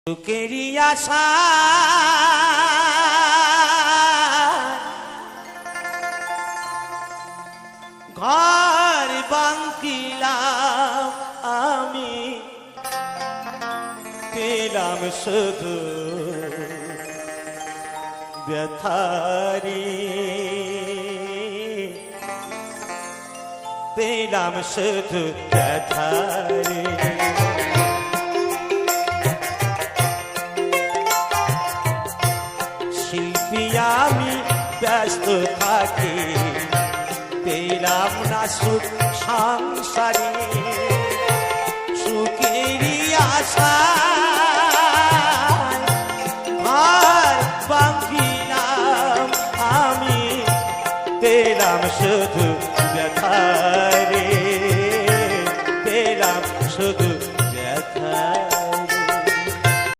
সুখেরই আশা ঘর বাঙ্কিলাম আমি, পেলাম শুধু ব্যথারি, পেলাম শুধু ব্যথারি। শিল্পী আমি ব্যস্ত থাকি, পেলাম না সুখ সংসারে, সুখেরই আশা আর বাঙ্কিলাম আমি, পেলাম শুধু